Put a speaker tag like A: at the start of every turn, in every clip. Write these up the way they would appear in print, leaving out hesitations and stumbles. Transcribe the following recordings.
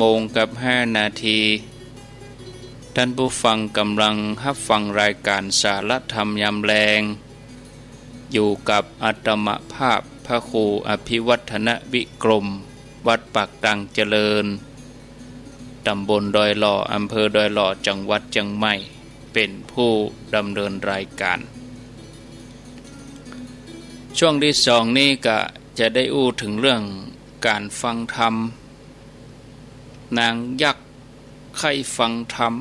A: โมงกับ5 นาทีท่านผู้ฟังกำลังรับฟังรายการสารธรรมยามแลงอยู่กับอาตมภาพพระครูอภิวัฒนวิกรมวัดปากตังเจริญตำบลดอยหล่ออำเภอดอยหล่อจังหวัดเชียงใหม่เป็นผู้ดำเนินรายการช่วงที่2นี้ก็จะได้อู้ถึงเรื่องการฟังธรรมนางยักษ์ใครฟังธรรม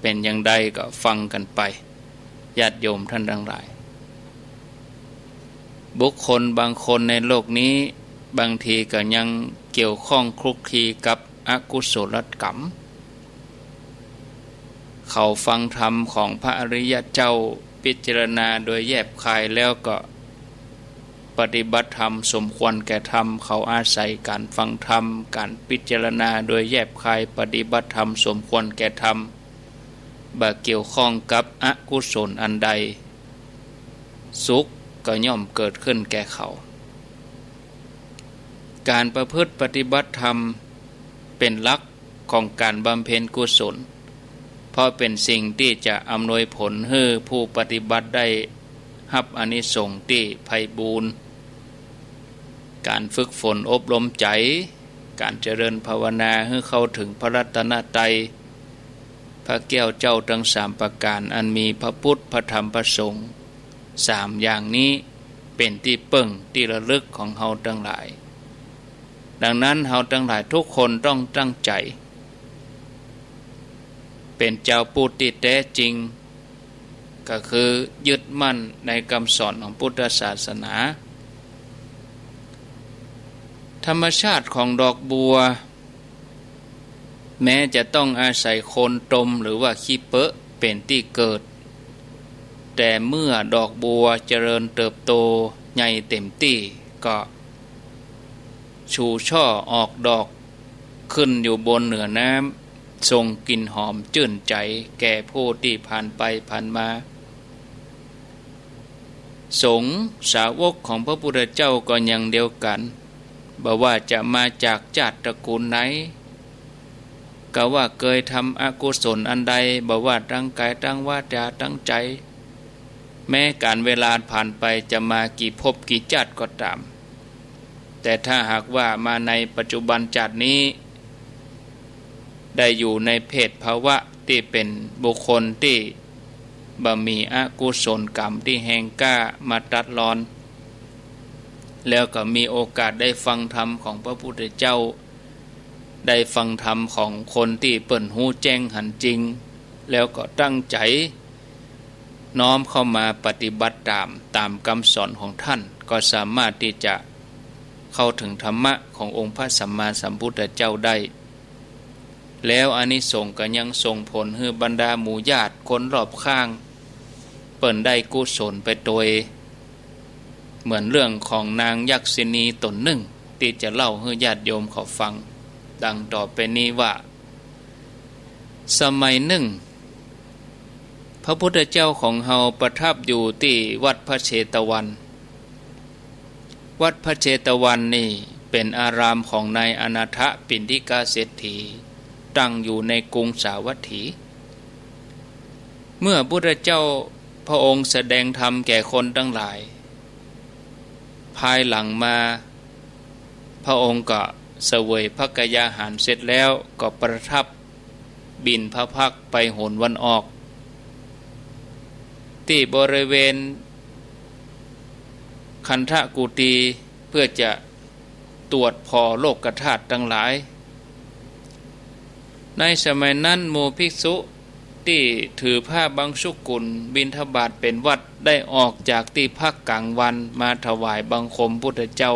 A: เป็นอย่างใดก็ฟังกันไปญาติโยมท่านทั้งหลายบุคคลบางคนในโลกนี้บางทีก็ยังเกี่ยวข้องคลุกคลีกับอกุศลกรรมเขาฟังธรรมของพระอริยเจ้าพิจารณาโดยแยบคายแล้วก็ปฏิบัติธรรมสมควรแก่ธรรมเขาอาศัยการฟังธรรมการพิจารณาโดยแยบคายปฏิบัติธรรมสมควรแก่ธรรมบ่เกี่ยวข้องกับอกุศลอันใดสุขก็ย่อมเกิดขึ้นแก่เขาการประพฤติปฏิบัติธรรมเป็นหลักของการบำเพ็ญกุศลเพราะเป็นสิ่งที่จะอำนวยผลให้ผู้ปฏิบัติได้รับอานิสงส์ที่ไพบูรณ์การฝึกฝนอบรมใจการเจริญภาวนาให้เข้าถึงพระรัตนตรัยพระแก้วเจ้าทั้ง3ประการอันมีพระพุทธพระธรรมพระสงฆ์3อย่างนี้เป็นที่ปึ้งที่ระลึกของเฮาทั้งหลายดังนั้นเฮาทั้งหลายทุกคนต้องตั้งใจเป็นเจ้าผู้ที่แท้จริงก็คือยึดมั่นในคำสอนของพุทธศาสนาธรรมชาติของดอกบัวแม้จะต้องอาศัยโคนตมหรือว่าขี้เปอะเป็นที่เกิดแต่เมื่อดอกบัวเจริญเติบโตใหญ่เต็มที่ก็ชูช่อออกดอกขึ้นอยู่บนเหนือน้ำส่งกลิ่นหอมชื่นใจแก่ผู้ที่ผ่านไปผ่านมาสงฆ์สาวกของพระพุทธเจ้าก็อย่างเดียวกันบ่ว่าจะมาจากชาติตระกูลไหนก็ว่าเคยทำอกุศลอันใดบ่ว่าตั้งกายตั้งวาจาตั้งใจแม้การเวลาผ่านไปจะมากี่ภพกี่ชาติก็ตามแต่ถ้าหากว่ามาในปัจจุบันชาตินี้ได้อยู่ในเพศภาวะที่เป็นบุคคลที่บ่มีอกุศลกรรมที่แห่งกล้ามาตัดรอนแล้วก็มีโอกาสได้ฟังธรรมของพระพุทธเจ้าได้ฟังธรรมของคนที่เปิ่นหูแจ้งหันจริงแล้วก็ตั้งใจน้อมเข้ามาปฏิบัติตามคำสอนของท่านก็สามารถที่จะเข้าถึงธรรมะขององค์พระสัมมาสัมพุทธเจ้าได้แล้วอานิสงส์ก็ยังส่งผลให้บรรดาหมู่ญาติคนรอบข้างเปิ่นได้กุศลไปโดยเหมือนเรื่องของนางยักษินีตนหนึ่งที่จะเล่าให้ญาติโยมเขาฟังดังต่อไปนี้ว่าสมัยหนึ่งพระพุทธเจ้าของเฮาประทับอยู่ที่วัดพระเชตวัน วัดพระเชตวันนี่เป็นอารามของนายอนาถปิณฑิกาเศรษฐีตั้งอยู่ในกรุงสาวัตถีเมื่อพุทธเจ้าพระองค์แสดงธรรมแก่คนทั้งหลายภายหลังมาพระองค์ก็เสวยพระกยาหารเสร็จแล้วก็ประทับบิณฑบาตไปโหนวันออกที่บริเวณคันธกุฏีเพื่อจะตรวจพอโลกธาตุทั้งหลายในสมัยนั้นหมู่ภิกษุที่ถือผ้าบางสุกุลบิณฑบาตเป็นวัดได้ออกจากที่พักกลางวันมาถวายบังคมพุทธเจ้า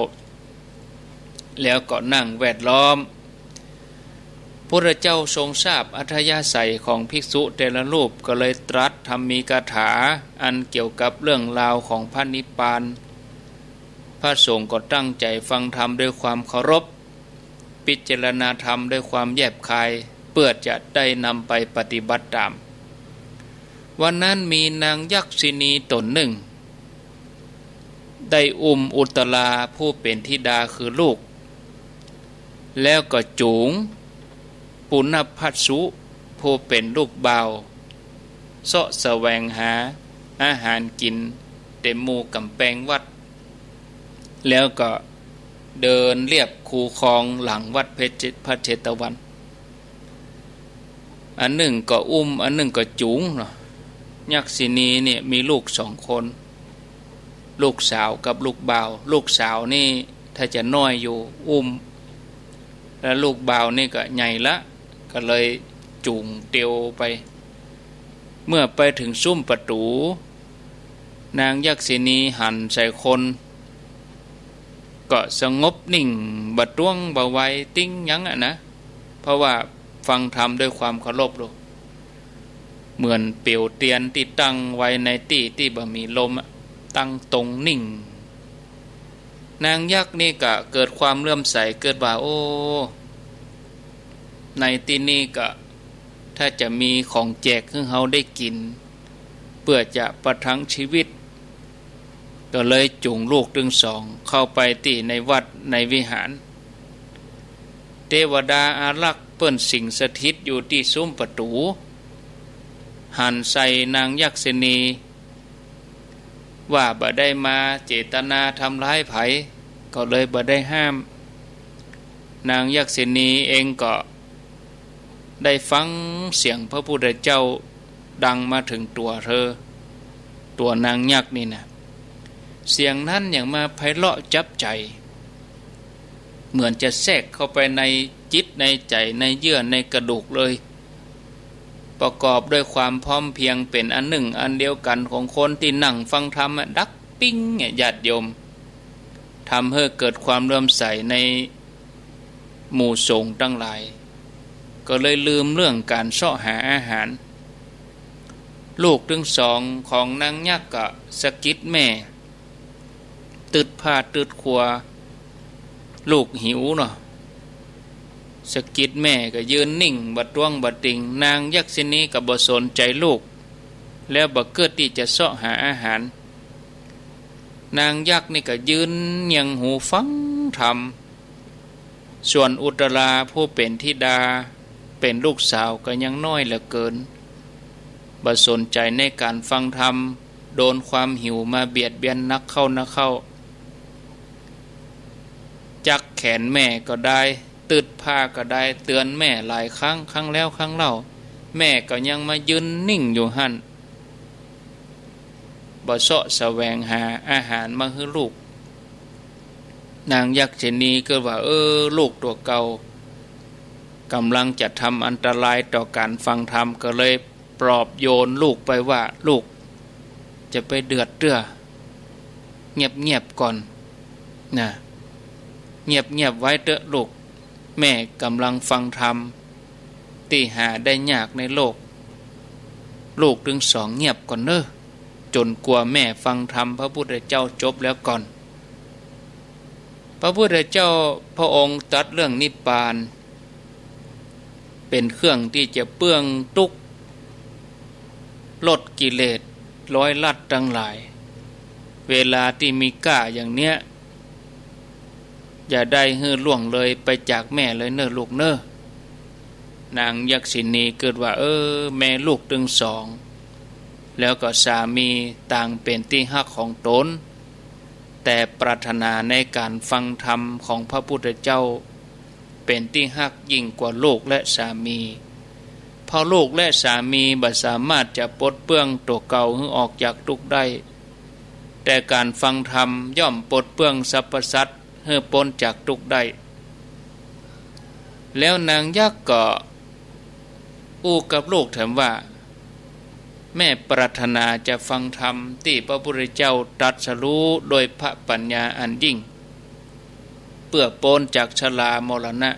A: แล้วก็นั่งแวดล้อมพุทธเจ้าทรงทราบอัธยาศัยของภิกษุแต่ละรูปก็เลยตรัสธรรมีกถาอันเกี่ยวกับเรื่องราวของพระนิพพานพระสงฆ์ก็ตั้งใจฟังธรรมด้วยความเคารพพิจารณาธรรมด้วยความแยบคายเพื่อจะได้นำไปปฏิบัติตามวันนั้นมีนางยักษินีตนหนึ่งได้อุตราผู้เป็นธิดาคือลูก แล้วก็จูงปุณพัสสุผู้เป็นลูกบ่าวเสาะแสวงหาอาหารกินเต็มหมู่กำแพงวัดแล้วก็เดินเรียบคูคลองหลังวัดพระเชตวันอันหนึ่งก็อุ้มอันหนึ่งก็จูงเนาะยักษินีเนี่ยมีลูก2 คนลูกสาวกับลูกบ่าวลูกสาวนี่ถ้าจะน้อยอยู่อุ้มแล้วลูกบ่าวนี่ก็ใหญ่ละก็เลยจูงเตียวไปเมื่อไปถึงซุ้มประตูนางยักษินีหันใส่คนก็สงบนิ่งบัดต้วงบ่ไหวติ้งยังอ่ะนะเพราะว่าฟังธรรมด้วยความเคารพดูเหมือนเปี่ยวเตียนที่ตั้งไว้ในที่บ่มีลมตั้งตรงนิ่งนางยักษ์นี่ก็เกิดความเลื่อมใสเกิดว่าโอ้ในที่นี้ก็ถ้าจะมีของแจกให้เขาได้กินเพื่อจะประทังชีวิตก็เลยจูงลูกทั้งสองเข้าไปที่ในวัดในวิหารเทวดาอารักษ์เปิ้นสิงสถิตอยู่ที่ซุ้มประตูหันใส่นางยักษินีว่าบ่ได้มาเจตนาทำร้ายไผก็เลยบ่ได้ห้ามนางยักษินีเองก็ได้ฟังเสียงพระพุทธเจ้าดังมาถึงตัวเธอตัวนางยักษ์นี่นะเสียงนั้นอย่างมาไพเราะจับใจเหมือนจะแทรกเข้าไปในจิตในใจในเยื่อในกระดูกเลยประกอบด้วยความพร้อมเพียงเป็นอันหนึ่งอันเดียวกันของคนที่นั่งฟังธรรมดักปิ้งญาติโยมทำให้เกิดความเลื่อมใสในหมู่สงฆ์ทั้งหลายก็เลยลืมเรื่องการเสาะหาอาหารลูกทั้งสองของนางยักษ์ก็สะกิดแม่ตึดผ้าตึดครัวลูกหิวเนาะสะกิดแม่ก็ยืนนิ่งบัดต้วงบัดติงนางยักษินีก็บ่สนใจลูกแล้วบ่เกิดที่จะเสาะหาอาหารนางยักษ์นี่ก็ยืนเงียงหูฟังธรรมส่วนอุตราผู้เป็นธิดาเป็นลูกสาวก็ยังน้อยเหลือเกินบ่สนใจในการฟังธรรมโดนความหิวมาเบียดเบียนนักเข้าจักแขนแม่ก็ได้ตืดผ้าก็ได้เตือนแม่หลายครั้งแล้วครั้งเล่าแม่ก็ยังมายืนนิ่งอยู่หั่นบ่เสาะแสวงหาอาหารมาให้ลูกนางยักษินีก็ว่าลูกตัวเก่ากำลังจะทำอันตรายต่อการฟังธรรมก็เลยปลอบโยนลูกไปว่าลูกจะไปเดือดเตื้อเงียบก่อนนะเงียบไว้เถอะลูกแม่กำลังฟังธรรมที่หาได้ยากในโลกลูกทั้งสองเงียบก่อนเน้อจนกลัวแม่ฟังธรรมพระพุทธเจ้าจบแล้วก่อนพระพุทธเจ้าพระองค์ตรัสเรื่องนิพพานเป็นเครื่องที่จะเปื้องทุกข์ลดกิเลสร้อยลัดทั้งหลายเวลาที่มีกล้าอย่างเนี้ยอย่าได้ฮื้อล่วงเลยไปจากแม่เลยเน้อลูกเน้อนางยักษินีเกิดว่าแม่ลูกทั้งสองแล้วก็สามีต่างเป็นที่ฮักของตนแต่ปรารถนาในการฟังธรรมของพระพุทธเจ้าเป็นที่ฮักยิ่งกว่าลูกและสามีเพราะลูกและสามีบ่สามารถจะปลดเปลื้องตัวเก่าให้ออกจากทุกข์ได้แต่การฟังธรรมย่อมปลดเปลื้องสรรพสัตว์ให้พ้นจากทุกข์ได้แล้วนางยักษ์ก็อู้กับลูกถามว่าแม่ปรารถนาจะฟังธรรมที่พระพุทธเจ้าตรัสรู้โดยพระปัญญาอันยิ่งเพื่อพ้นจากชรามรณะ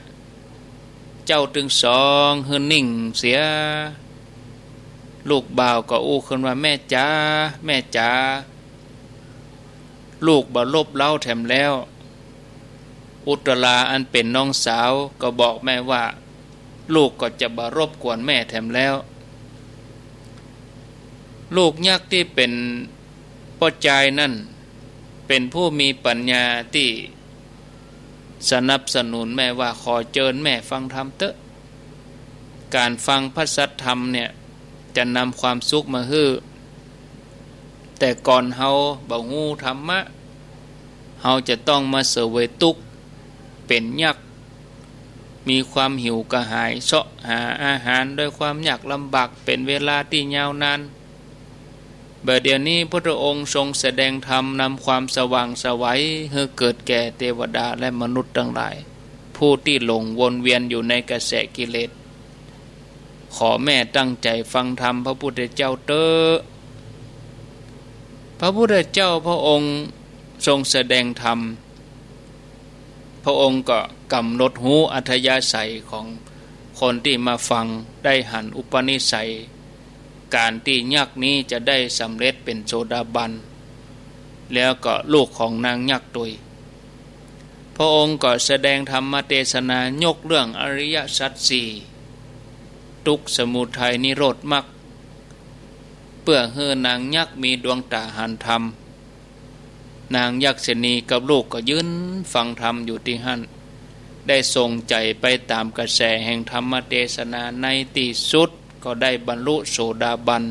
A: เจ้าถึงสองฮือนิ่งเสียลูกบ่าวก็อู้ขึ้นว่าแม่จ๋าลูกบ่ลบเล้าแถมแล้วอุตราอันเป็นน้องสาวก็บอกแม่ว่าลูกก็จะบ่รบกวนแม่แถมแล้วลูกยักษ์ที่เป็นพ่อใจนั่นเป็นผู้มีปัญญาที่ สนับสนุนแม่ว่าขอเจิญแม่ฟังธรรมเถอะการฟังพระสัทธรรมเนี่ยจะนำความสุขมาให้แต่ก่อนเฮาบ่ฮู้ธรรมะเฮาจะต้องมาเสวยทุกข์เป็นยากมีความหิวกระหายเสาะหาอาหารด้วยความยากลำบากเป็นเวลาที่ยาวนานบัดเดี๋ยวนี้พระองค์ทรงแสดงธรรมนำความสว่างไสวให้เกิดแก่เทวดาและมนุษย์ทั้งหลายผู้ที่หลงวนเวียนอยู่ในกระแสกิเลสขอแม่ตั้งใจฟังธรรมพระพุทธเจ้าเตอพระพุทธเจ้าพระองค์ทรงแสดงธรรมพระองค์ก็กำหนดหูอัธยาศัยของคนที่มาฟังได้หันอุปนิสัยการที่ยักษ์นี้จะได้สำเร็จเป็นโสดาบันแล้วก็ลูกของนางยักษ์ตุยพระองค์ก็แสดงธรรมเทศนายกเรื่องอริยสัจสี่ทุกข์สมุทัยนิโรธมรรคเพื่อให้นางยักษ์มีดวงตาหันธรรมนางยักษิณีกับลูกก็ยืนฟังธรรมอยู่ที่หั่นได้ทรงใจไปตามกระแสแห่งธรรมเทศนาในที่สุดก็ได้บรรลุโสดาบัน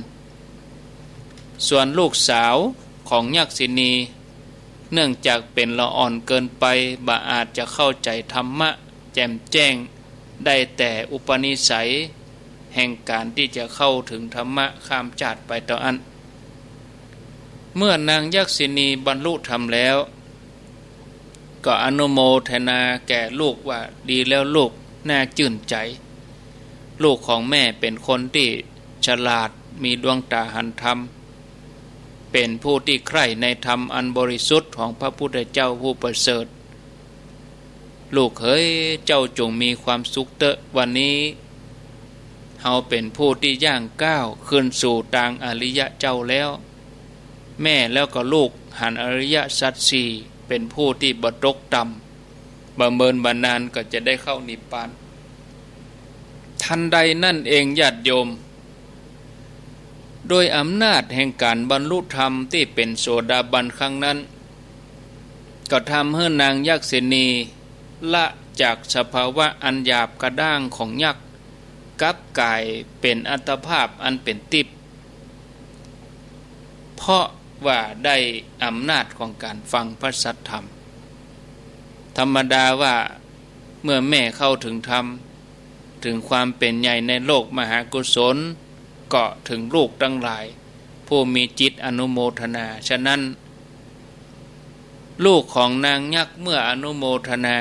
A: ส่วนลูกสาวของยักษิณีเนื่องจากเป็นละอ่อนเกินไปบ่อาจจะเข้าใจธรรมะแจ่มแจ้งได้แต่อุปนิสัยแห่งการที่จะเข้าถึงธรรมะข้ามจาตุไปต่ออันเมื่อนางยักษิณีบรรลุธรรมแล้วก็อนุโมทนาแก่ลูกว่าดีแล้วลูกน่าชื่นใจลูกของแม่เป็นคนที่ฉลาดมีดวงตาหันธรรมเป็นผู้ที่ใคร่ในธรรมอันบริสุทธิ์ของพระพุทธเจ้าผู้ประเสริฐลูกเอ๋ยเจ้าจงมีความสุขเถอะวันนี้เฮาเป็นผู้ที่ย่างก้าวขึ้นสู่ทางอริยะเจ้าแล้วแม่แล้วก็ลูกหันอริยสัจสี่เป็นผู้ที่บ่ตกต่ำบ่เมินบ่นานก็จะได้เข้านิพพานทันใดนั่นเองญาติโยมโดยอำนาจแห่งการบรรลุธรรมที่เป็นโสดาบันครั้งนั้นก็ทำให้นางยักษิณีละจากสภาวะอันหยาบกระด้างของยักษ์กลับกลายเป็นอัตภาพอันเป็นทิพย์เพราะว่าได้อำนาจของการฟังพระสัทธรรมธรรมดาว่าเมื่อแม่เข้าถึงธรรมถึงความเป็นใหญ่ในโลกมหากุศลก็ถึงลูกทั้งหลายผู้มีจิตอนุโมทนาฉะนั้นลูกของนางยักษ์เมื่ออนุโมทนา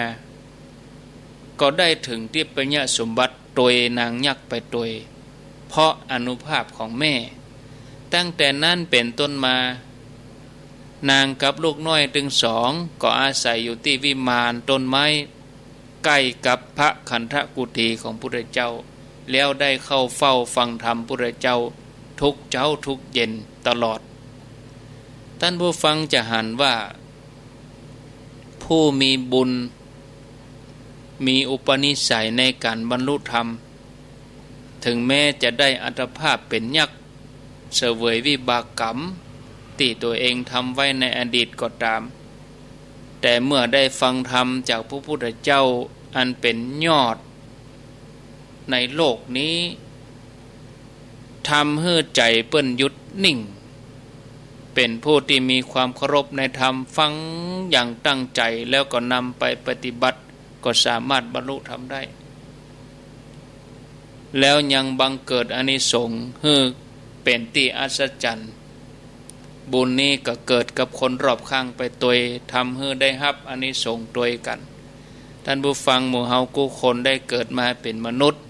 A: ก็ได้ถึงทิพยสมบัติโดยนางยักษ์ไปโดยเพราะอนุภาพของแม่ตั้งแต่นั้นเป็นต้นมานางกับลูกน้อยถึงสองก็อาศัยอยู่ที่วิมานต้นไม้ใกล้กับพระคันธกุฏีของพระพุทธเจ้าแล้วได้เข้าเฝ้าฟังธรรมพระพุทธเจ้าทุกเช้าทุกเย็นตลอดท่านผู้ฟังจะหันว่าผู้มีบุญมีอุปนิสัยในการบรรลุธรรมถึงแม้จะได้อัตภาพเป็นยักษ์เสวยวิบากกรรมที่ตัวเองทำไว้ในอดีตก็ตามแต่เมื่อได้ฟังธรรมจากพระพุทธเจ้าอันเป็นยอดในโลกนี้ทำให้ใจเปิ้นหยุดนิ่งเป็นผู้ที่มีความเคารพในธรรมฟังอย่างตั้งใจแล้วก็นำไปปฏิบัติก็สามารถบรรลุธรรมได้แล้วยังบังเกิดอานิสงส์ให้เป็นที่อัศจรรย์บุญนี้ก็เกิดกับคนรอบข้างไปตัวทำให้ได้รับอานิสงส์ตัวกันท่านผู้ฟังหมู่เฮากู้คนได้เกิดมาเป็นมนุษย์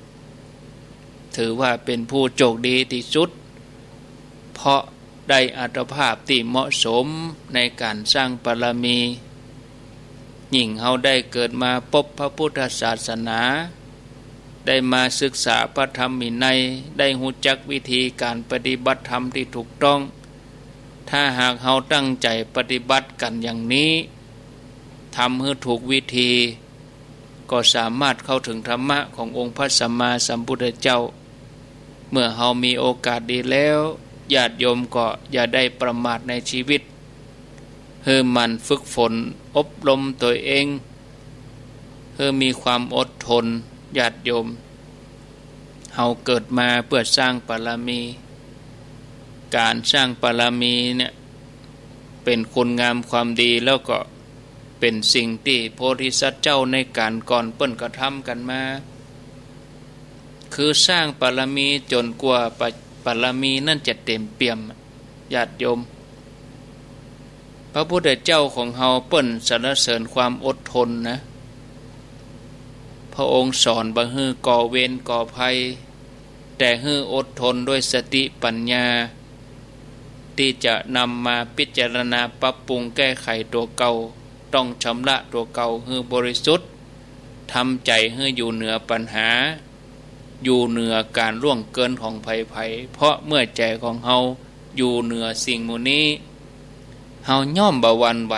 A: ถือว่าเป็นผู้โชคดีที่สุดเพราะได้อัตภาพที่เหมาะสมในการสร้างบารมียิ่งเฮาได้เกิดมาพบพระพุทธศาสนาได้มาศึกษาพระธรรมวินัยได้รู้จักวิธีการปฏิบัติธรรมที่ถูกต้องถ้าหากเฮาตั้งใจปฏิบัติกันอย่างนี้ทำให้ถูกวิธีก็สามารถเข้าถึงธรรมะขององค์พระสัมมาสัมพุทธเจ้าเมื่อเฮามีโอกาสดีแล้วญาติโยมก็อย่าได้ประมาทในชีวิตให้มันฝึกฝนอบรมตัวเอง มีความอดทนญาติโยมเฮาเกิดมาเพื่อสร้างบารมี การสร้างบารมีเนี่ยเป็นคุณงามความดีแล้วก็เป็นสิ่งที่โพธิสัตว์เจ้าในการก่อนเปิ้นกระทำกันมาคือสร้างบารมีจนกว่าบารมีนั่นจะเต็มเปี่ยมญาติโยมพระพุทธเจ้าของเฮาเปิ้นสรรเสริญความอดทนนะพระองค์สอนบ่ฮื้อก่อเวรก่อภัยแต่ฮื้ออดทนด้วยสติปัญญาที่จะนำมาพิจารณาปรับปรุงแก้ไขตัวเก่าต้องชำระตัวเก่าฮื้อบริสุทธิ์ทำใจฮื้ออยู่เหนือปัญหาอยู่เหนือการล่วงเกินของภัยเพราะเมื่อใจของเฮาอยู่เหนือสิ่งหมู่นี้เฮาย่อมบ่หวั่นไหว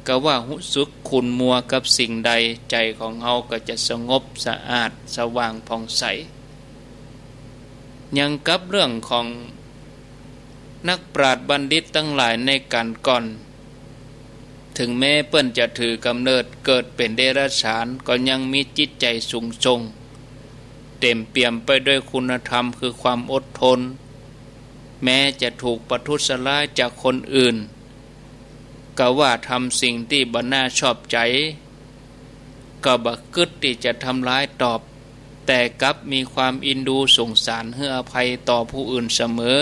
A: ก็ว่ารู้สึกขุ่นมัวกับสิ่งใดใจของเฮาก็จะสงบสะอาดสว่างผ่องใสยังกับเรื่องของนักปราชญ์บัณฑิตทั้งหลายในการก่อนถึงแม้เปิ้นจะถือกำเนิดเกิดเป็นเดรัจฉานก็ยังมีจิตใจสูงส่งเต็มเปี่ยมไปด้วยคุณธรรมคือความอดทนแม้จะถูกประทุษร้ายจากคนอื่นก็ว่าทำสิ่งที่บ่น่าชอบใจก็บ่กึดที่จะทำร้ายตอบแต่กลับมีความอินดูสงสารให้อภัยต่อผู้อื่นเสมอ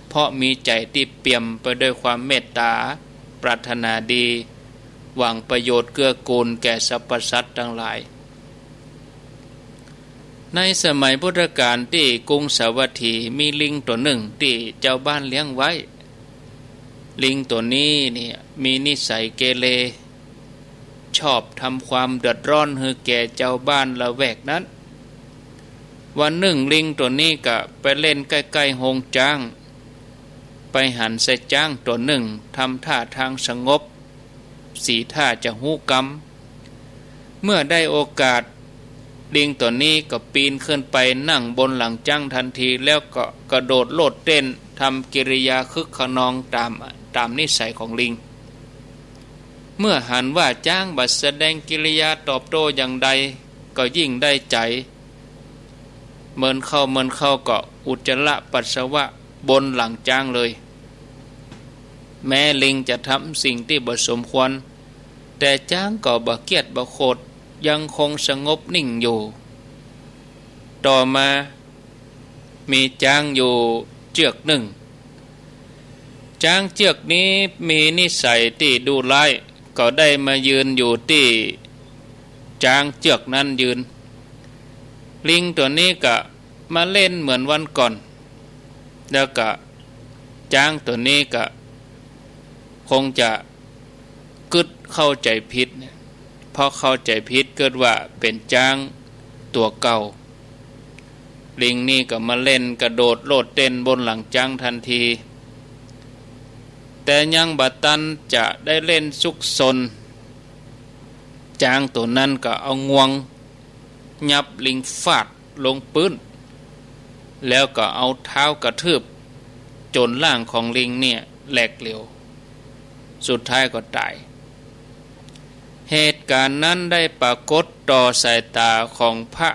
A: เพราะมีใจที่เปี่ยมไปด้วยความเมตตาปรารถนาดีหวังประโยชน์เกื้อกูลแก่สรรพสัตว์ทั้งหลายในสมัยพุทธกาลที่กรุงสาวัตถีมีลิงตัวหนึ่งที่เจ้าบ้านเลี้ยงไว้ลิงตัวนี้เนี่ยมีนิสัยเกเรชอบทำความเดือดร้อนให้แก่เจ้าบ้านละแวกนั้นวันหนึ่งลิงตัวนี้ก็ไปเล่นใกล้ๆโฮงจ้างไปหันใส่จ้างตัวหนึ่งทำท่าทางสงบสีท่าจะหู้กำเมื่อได้โอกาสลิงตัวนี้ก็ปีนขึ้นไปนั่งบนหลังจ้างทันทีแล้วก็กระโดดโลดเต้นทำกิริยาคึกขนองตามนิสัยของลิงเมื่อหันว่าจ้างบัดแสดงกิริยาตอบโต้อย่างใดก็ยิ่งได้ใจเมินเข้าก็อุจจาระปัสสาวะบนหลังจ้างเลยแม้ลิงจะทำสิ่งที่บ่สมควรแต่จ้างก็บ่เกียจบ่โคตรยังคงสงบนิ่งอยู่ต่อมามีจ้างอยู่เชือกหนึ่งจ้างเชือกนี้มีนิสัยที่ดุร้ายก็ได้มายืนอยู่ที่จ้างเชือกนั้นยืนลิงตัวนี้ก็มาเล่นเหมือนวันก่อนแล้วก็จ้างตัวนี้ก็คงจะกึดเข้าใจผิดเพราะเข้าใจผิดเกิดว่าเป็นจ้างตัวเก่าลิงนี่ก็มาเล่นกระโดดโลดเต้นบนหลังจ้างทันทีแต่ยังบัดตันจะได้เล่นซุกซนจ้างตัวนั้นก็เอางวงยับลิงฟาดลงพื้นแล้วก็เอาเท้ากระทืบจนร่างของลิงเนี่ยแหลกเหลวสุดท้ายก็ตายเหตุการณ์นั้นได้ปรากฏต่อสายตาของพระ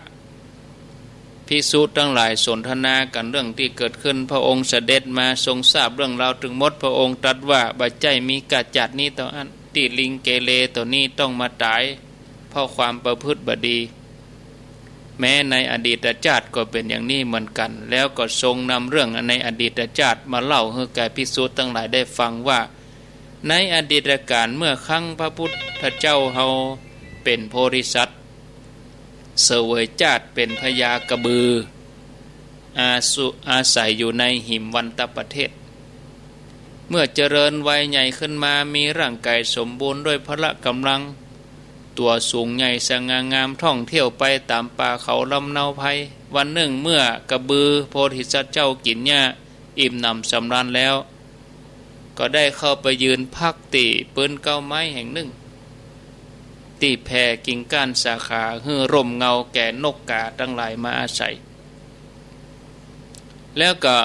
A: ภิกษุทั้งหลายสนทนากันเรื่องที่เกิดขึ้นพระองค์เสด็จมาทรงทราบเรื่องราวถึงหมดพระองค์ตรัสว่าบัดใจมีกาจัดนี้ต่ออันที่ลิงเกเรตัวนี้ต้องมาตายเพราะความประพฤติบดีแม้ในอดีตชาติก็เป็นอย่างนี้เหมือนกันแล้วก็ทรงนำเรื่องในอดีตชาติมาเล่าให้แก่ภิกษุทั้งหลายได้ฟังว่าในอดีตการเมื่อครั้งพระพุทธเจ้าเฮาเป็นโพธิสัตว์เสวยชาติเป็นพญากระบืออาศัยอยู่ในหิมวันตประเทศเมื่อเจริญวัยใหญ่ขึ้นมามีร่างกายสมบูรณ์ด้วยพละกำลังตัวสูงใหญ่สง่างามท่องเที่ยวไปตามป่าเขาลำเนาภัยวันหนึ่งเมื่อกระบือโพธิสัตว์เจ้ากินหญ้าอิ่มหนำสำราญแล้วก็ได้เข้าไปยืนพักตีปืนเก้าไม้แห่งหนึ่งที่แผ่กิ่งก้านสาขาหื้อร่มเงาแก่นกกาทั้งหลายมาอาศัยแล้วก็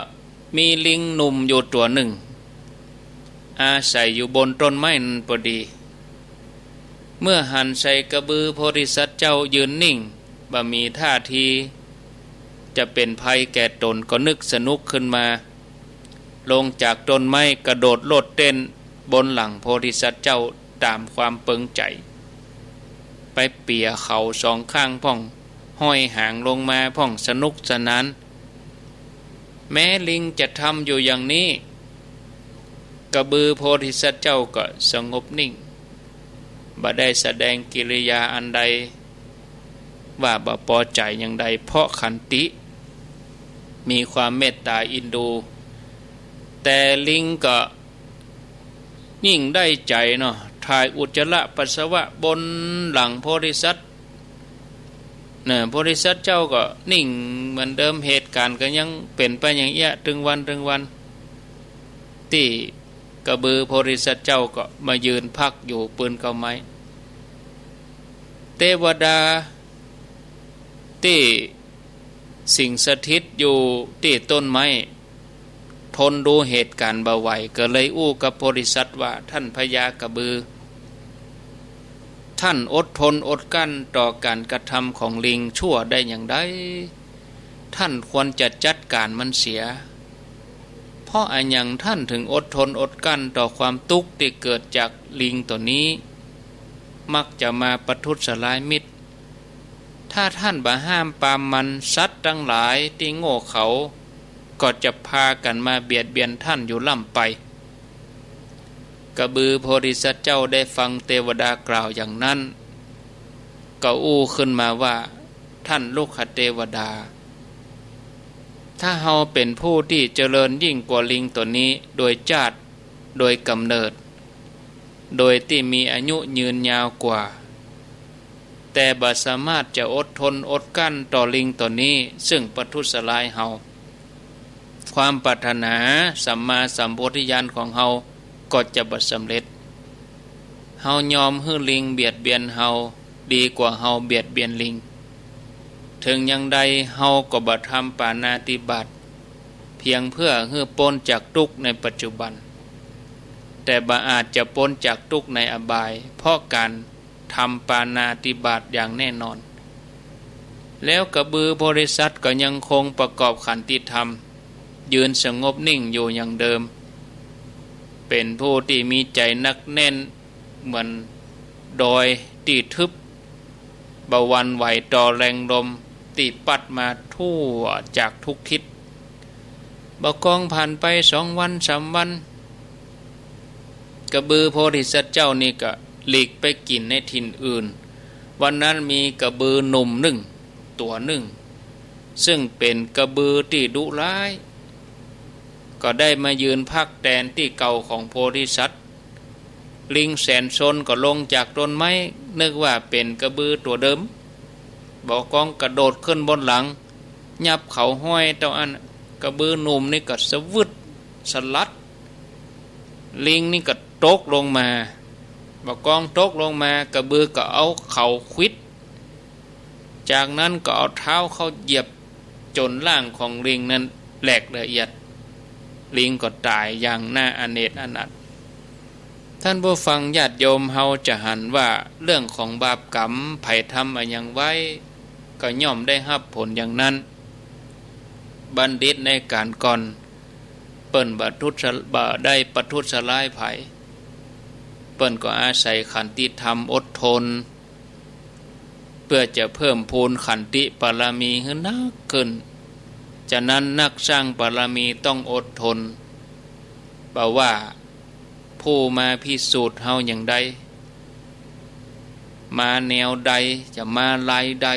A: มีลิงหนุ่มอยู่ตัวหนึ่งอาศัยอยู่บนต้นไม้นั้นพอดี มื่อหันใส่กระบือโพธิสัตว์เจ้ายืนนิ่งบ่มีท่าทีจะเป็นภัยแก่ตนก็นึกสนุกขึ้นมาลงจากต้นไม้กระโดดโลดเต้นบนหลังโพธิสัตว์เจ้าตามความเปิงใจไปเปี่ยเขาสองข้างพ่องห้อยหางลงมาพ่องสนุกสนานแม้ลิงจะทำอยู่อย่างนี้กระบือโพธิสัตว์เจ้าก็สงบนิ่งบ่ได้แสดงกิริยาอันใดว่าบ่พอใจอย่างใดเพราะขันติมีความเมตตาอินดูแต่ลิงก็ยิ่งได้ใจเนาะถ่ายอุจจาระปัสสาวะบนหลังโพธิสัตว์โพธิสัตว์เจ้าก็นิ่งเหมือนเดิมเหตุการณ์ก็ยังเป็นไปอย่างเอี้ยถึงวันที่กระบือโพธิสัตว์เจ้าก็มายืนพักอยู่ปืนเก้าไม้เทวดาที่สิ่งสถิตอยู่ที่ต้นไม้ทนดูเหตุการณ์บ่ไหวก็เลยอู้กับโพธิสัตว์ว่าท่านพญากระบือท่านอดทนอดกั้นต่อการกระทำของลิงชั่วได้อย่างไรท่านควรจะจัดการมันเสียเพราะอันยังท่านถึงอดทนอดกั้นต่อความทุกข์ที่เกิดจากลิงตัวนี้มักจะมาประทุษร้ายมิตรถ้าท่านบ่ห้ามปรามมันสัตว์ทั้งหลายที่โง่เขาก็จะพากันมาเบียดเบียนท่านอยู่ล่ำไปกระบือโพธิสัตว์เจ้าได้ฟังเทวดากล่าวอย่างนั้นก็อู้ขึ้นมาว่าท่านลูกขเทวดาถ้าเฮาเป็นผู้ที่เจริญยิ่งกว่าลิงตัวนี้โดยชาติโดยกำเนิดโดยที่มีอายุยืนยาวกว่าแต่บ่สามารถจะอดทนอดกั้นต่อลิงตัวนี้ซึ่งประทุษร้ายเฮาความปรารถนาสัมมาสัมโพธิญาณของเฮาก็จะบ่สำเร็จเฮายอมให้ลิงเบียดเบียนเฮาดีกว่าเฮาเบียดเบียนลิงถึงอย่างใดเฮาก็บ่ทำปาณาติบาตเพียงเพื่อให้พ้นจากทุกข์ในปัจจุบันแต่บ่อาจจะพ้นจากทุกข์ในอบายเพราะการทำปาณาติบาตอย่างแน่นอนแล้วกระบือโพธิสัตว์ก็ยังคงประกอบขันติธรรมยืนสงบนิ่งอยู่อย่างเดิมเป็นผู้ที่มีใจนักแน่นเหมือนดอยที่ทึบบ่หวั่นไหวต่อแรงลมที่ปัดมาทั่วจากทุกทิศบ่กองผ่านไป2 วัน 3 วันกระบือโพธิสัตว์เจ้านี่ก็หลีกไปกินในถิ่นอื่นวันนั้นมีกระบือหนุ่มหนึ่งตัวหนึ่งซึ่งเป็นกระบือที่ดุร้ายก็ได้มายืนพักแทนที่เก่าของโพธิสัตว์ลิงแสนซนก็ลงจากต้นไม้นึกว่าเป็นกระบือตัวเดิมบอกกองกระโดดขึ้นบนหลังยับเขาห้อยเจ้าอันกระบือหนุ่มนี่ก็สวึดสลัดลิงนี่ก็ตกลงมาบอกกองตกลงมากระบือก็เอาเข่าควิดจากนั้นก็เอาเท้าเข้าเหยียบจนร่างของลิงนั้นแหลกละเอียดลิงก็ตายอย่างน่าอเนจอนัตท่านผู้ฟังญาติโยมเฮาจะหันว่าเรื่องของบาปกรรมไผทำอย่างไว้ก็ย่อมได้รับผลอย่างนั้นบัณฑิตในการก่อนเปิ้นบ่ได้ประทุษร้ายไผเปิ้นก็อาศัยขันติธรรมอดทนเพื่อจะเพิ่มพูนขันติบารมีให้นักขึ้นฉะนั้นนักสร้างบารมีต้องอดทนบ่ว่าผู้มาพิสูจน์เฮาอย่างใดมาแนวใดจะมาลายใด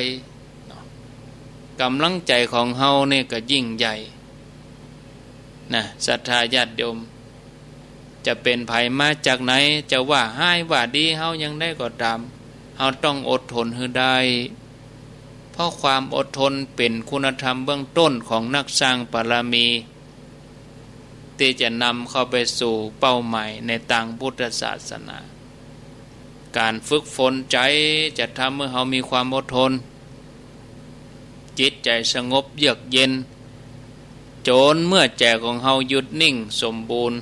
A: กำลังใจของเฮาเนี่ยก็ยิ่งใหญ่นะศรัทธาญาติโยมจะเป็นไผมาจากไหนจะว่าให้ว่าดีเฮายังได้ก็ตามเฮาต้องอดทนให้ได้เพราะความอดทนเป็นคุณธรรมเบื้องต้นของนักสร้างบารมีที่จะนำเข้าไปสู่เป้าหมายในทางพุทธศาสนาการฝึกฝนใจจะทำให้เฮามีความอดทนจิตใจสงบเยือกเย็นจนเมื่อใจของเฮาหยุดนิ่งสมบูรณ์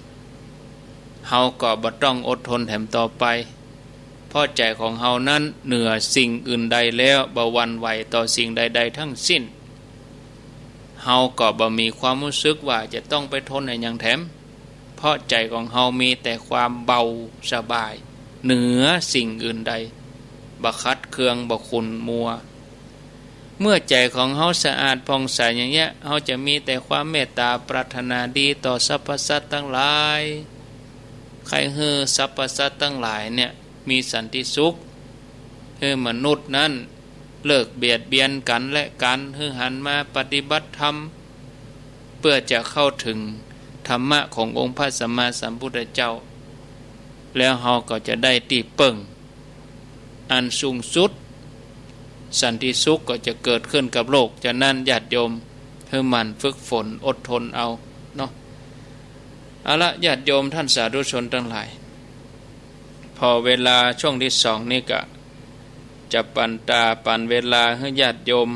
A: เฮาก็บ่ต้องอดทนแถมต่อไปเพ ราะใจของเฮานั้นเหนือสิ่งอื่นใดแล้วบ่หวั่นไหวต่อสิ่งใดๆทั้งสิ้นเฮาก็บ่มีความรู้สึกว่าจะต้องไปทนให้หยังแถมเพราะใจของเฮามีแต่ความเบาสบายเหนือสิ่งอื่นใดบ่คัดเคืองบ่ขุ่นมัวเมื่อใจของเฮาสะอาดผ่องใสอย่างเงี้ยเฮาจะมีแต่ความเมตตาปรารถนาดีต่อสรรพสัตว์ทั้งหลายใครฮือสรรพสัตว์ทั้งหลายเนี่ยมีสันติสุขฮือมนุษย์นั้นเลิกเบียดเบียนกันและกันฮือหันมาปฏิบัติธรรมเพื่อจะเข้าถึงธรรมะขององค์พระสัมมาสัมพุทธเจ้าแล้วเฮาก็จะได้ที่เปิ่งอันสูงสุดสันติสุขก็จะเกิดขึ้นกับโลกฉะนั้นญาติโยมให้มันฝึกฝนอดทนเอาเนาะเอาละญาติโยมท่านสาธุชนทั้งหลายพอเวลาช่วงที่สองนี่ก็จะปันเวลาให้ญาติโยม